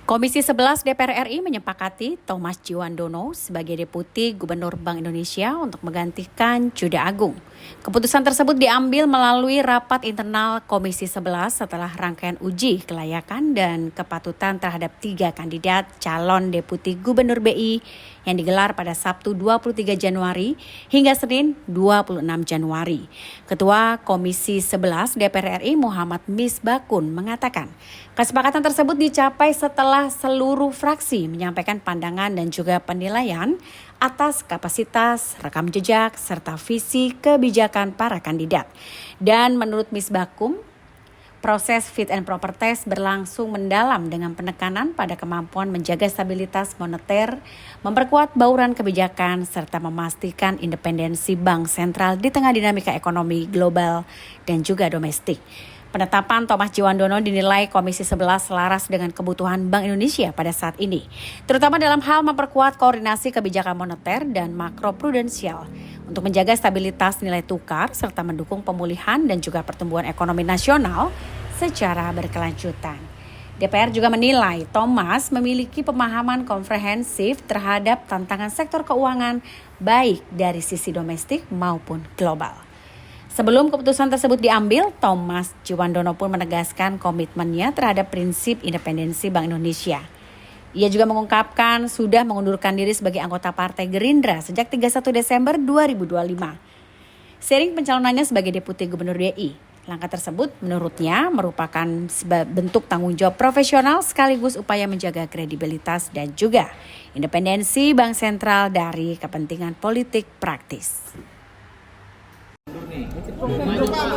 Komisi 11 DPR RI menyepakati Thomas Djiwandono sebagai Deputi Gubernur Bank Indonesia untuk menggantikan Juda Agung. Keputusan tersebut diambil melalui rapat internal Komisi 11 setelah rangkaian uji kelayakan dan kepatutan terhadap 3 kandidat calon Deputi Gubernur BI yang digelar pada Sabtu 23 Januari hingga Senin 26 Januari. Ketua Komisi 11 DPR RI Muhammad Misbakun mengatakan, kesepakatan tersebut dicapai setelah seluruh fraksi menyampaikan pandangan dan juga penilaian atas kapasitas, rekam jejak, serta visi kebijakan para kandidat. Dan menurut Misbakun, proses fit and proper test berlangsung mendalam dengan penekanan pada kemampuan menjaga stabilitas moneter, memperkuat bauran kebijakan, serta memastikan independensi bank sentral di tengah dinamika ekonomi global dan juga domestik. Penetapan Thomas Djiwandono dinilai Komisi 11 selaras dengan kebutuhan Bank Indonesia pada saat ini, terutama dalam hal memperkuat koordinasi kebijakan moneter dan makroprudensial untuk menjaga stabilitas nilai tukar serta mendukung pemulihan dan juga pertumbuhan ekonomi nasional secara berkelanjutan. DPR juga menilai Thomas memiliki pemahaman komprehensif terhadap tantangan sektor keuangan baik dari sisi domestik maupun global. Sebelum keputusan tersebut diambil, Thomas Djiwandono pun menegaskan komitmennya terhadap prinsip independensi Bank Indonesia. Ia juga mengungkapkan sudah mengundurkan diri sebagai anggota Partai Gerindra sejak 31 Desember 2025. Seiring pencalonannya sebagai Deputi Gubernur BI, langkah tersebut menurutnya merupakan bentuk tanggung jawab profesional sekaligus upaya menjaga kredibilitas dan juga independensi Bank Sentral dari kepentingan politik praktis. Mundur Pak.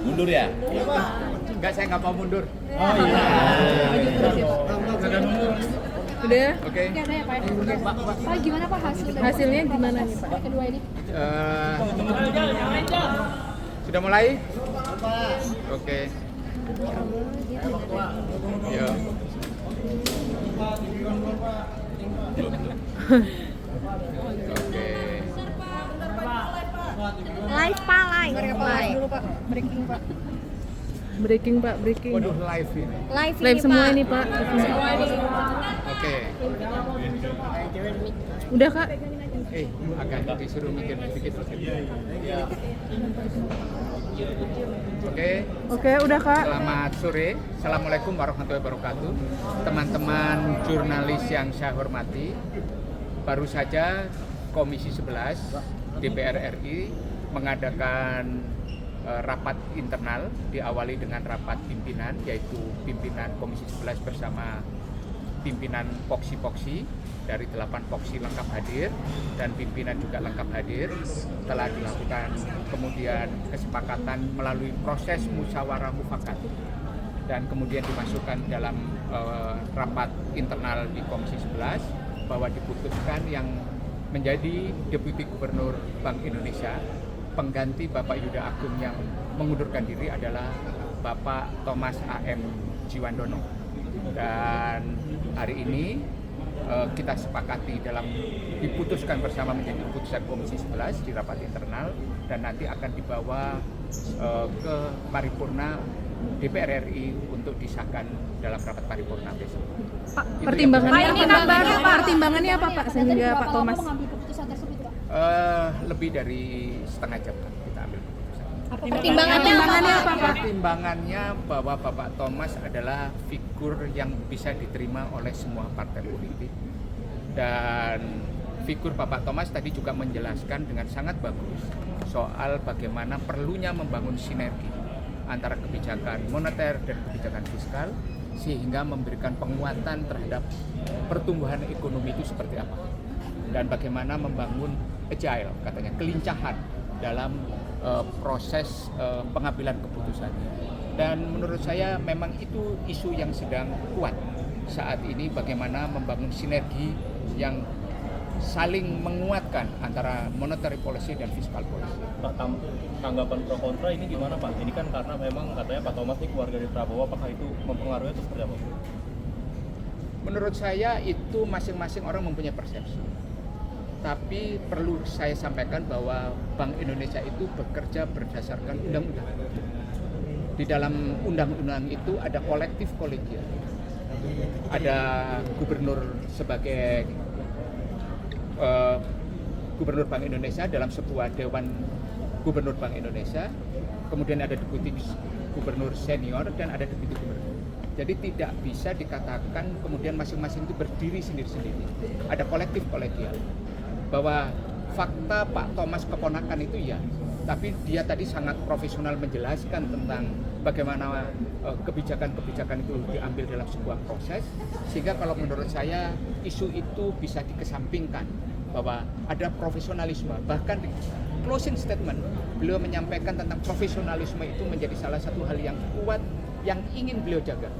Mundur ya? Iya Pak. Enggak, saya nggak mau mundur. Oh iya. Udah? Oke. Ada ya Pak? Pak, gimana Pak Hasilnya gimana nih Pak? kedua ini? Sudah mulai? Oke. Ya. Oke. Live Pak, live. Dulu Pak, breaking Pak. Breaking. Waduh, live ini. Live semua ini Pak. Oke. Udah Kak? Agak disuruh mikir sedikit. Oke, udah Kak. Selamat sore. Assalamualaikum warahmatullahi wabarakatuh. Teman-teman jurnalis yang saya hormati, baru saja Komisi 11 DPR RI mengadakan rapat internal, diawali dengan rapat pimpinan, yaitu pimpinan Komisi 11 bersama pimpinan Poksi dari 8 Poksi lengkap hadir dan pimpinan juga lengkap hadir. Telah dilakukan kemudian kesepakatan melalui proses musyawarah mufakat dan kemudian dimasukkan dalam rapat internal di Komisi 11 bahwa diputuskan yang menjadi Deputi Gubernur Bank Indonesia pengganti Bapak Juda Agung yang mengundurkan diri adalah Bapak Thomas A.M. Djiwandono. Dan hari ini kita sepakati dalam diputuskan bersama menjadi keputusan Komisi 11 di rapat internal dan nanti akan dibawa ke paripurna DPR RI untuk disahkan dalam rapat paripurna besok. Pak, pertimbangannya apa Pak sehingga Pak Thomas mengambil keputusan tersebut Pak? Lebih dari setengah jam kita ambil keputusan. Pertimbangannya apa Pak? Pertimbangannya bahwa Bapak Thomas adalah figur yang bisa diterima oleh semua partai politik dan figur Bapak Thomas tadi juga menjelaskan dengan sangat bagus soal bagaimana perlunya membangun sinergi antara kebijakan moneter dan kebijakan fiskal sehingga memberikan penguatan terhadap pertumbuhan ekonomi itu seperti apa dan bagaimana membangun agile, katanya kelincahan dalam proses pengambilan keputusan. Dan menurut saya memang itu isu yang sedang kuat saat ini, bagaimana membangun sinergi yang saling menguatkan antara monetary policy dan fiscal policy. Pak, tanggapan pro kontra ini gimana Pak? Ini kan karena memang katanya Pak Thomas ini keluarga dari Prabowo, apakah itu mempengaruhi atau seperti apa? Menurut saya itu masing-masing orang mempunyai persepsi. Tapi perlu saya sampaikan bahwa Bank Indonesia itu bekerja berdasarkan undang-undang. Di dalam undang-undang itu ada kolektif kolegial. ada gubernur sebagai Gubernur Bank Indonesia dalam sebuah Dewan Gubernur Bank Indonesia, kemudian ada deputi gubernur senior dan ada deputi gubernur. Jadi tidak bisa dikatakan kemudian masing-masing itu berdiri sendiri-sendiri. Ada kolektif kolegial. Bahwa fakta Pak Thomas keponakan itu ya, tapi dia tadi sangat profesional menjelaskan tentang bagaimana kebijakan-kebijakan itu diambil dalam sebuah proses, sehingga kalau menurut saya isu itu bisa dikesampingkan, bahwa ada profesionalisme. Bahkan di closing statement beliau menyampaikan tentang profesionalisme itu menjadi salah satu hal yang kuat yang ingin beliau jaga,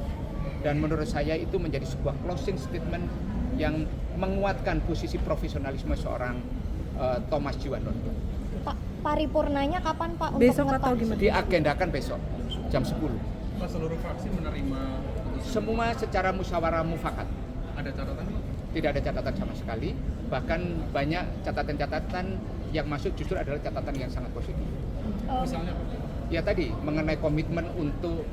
dan menurut saya itu menjadi sebuah closing statement yang menguatkan posisi profesionalisme seorang Thomas Djiwandono. Pak, paripurnanya kapan Pak? Besok atau gimana? Diagendakan besok jam 10. Pak, seluruh fraksi menerima keputusan. Semua secara musyawarah mufakat. Ada catatan Pak? Tidak ada catatan sama sekali. Bahkan banyak catatan-catatan yang masuk justru adalah catatan yang sangat positif. Misalnya Pak? Ya tadi mengenai komitmen untuk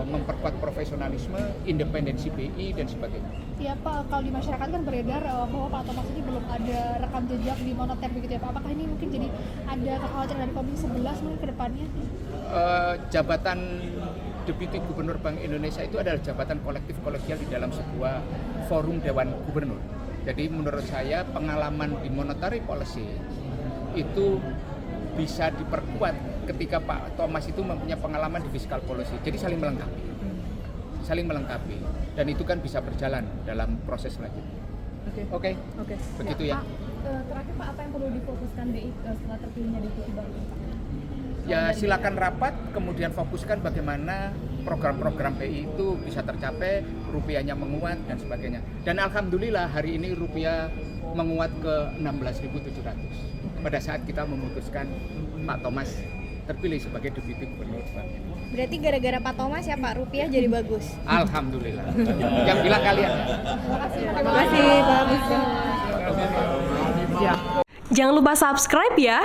memperkuat profesionalisme, independensi BI dan sebagainya. Ya Pak, kalau di masyarakat kan beredar bahwa Pak Thomas ini belum ada rekam jejak di moneter begitu ya Pak. Apakah ini mungkin jadi ada kekhawatiran dari Komisi 11 mungkin ke depannya? Jabatan Deputi Gubernur Bank Indonesia itu adalah jabatan kolektif kolegial di dalam sebuah forum Dewan Gubernur. Jadi menurut saya pengalaman di monetary policy itu bisa diperkuat ketika Pak Thomas itu mempunyai pengalaman di fiscal policy. Jadi saling melengkapi, dan itu kan bisa berjalan dalam proses selanjutnya. Oke. Begitu ya. Pak, terakhir Pak, apa yang perlu difokuskan BI setelah terpilihnya Deputi Bank? Ya silakan rapat, kemudian fokuskan bagaimana program-program BI itu bisa tercapai, rupiahnya menguat dan sebagainya. Dan alhamdulillah hari ini rupiah menguat ke 16.700 pada saat kita memutuskan Pak Thomas terpilih sebagai Deputi Gubernur Bank. Berarti gara-gara Pak Thomas ya Pak, rupiah jadi bagus. Alhamdulillah. Yang bilang kalian. Terima kasih Pak Busro. Jangan lupa subscribe ya.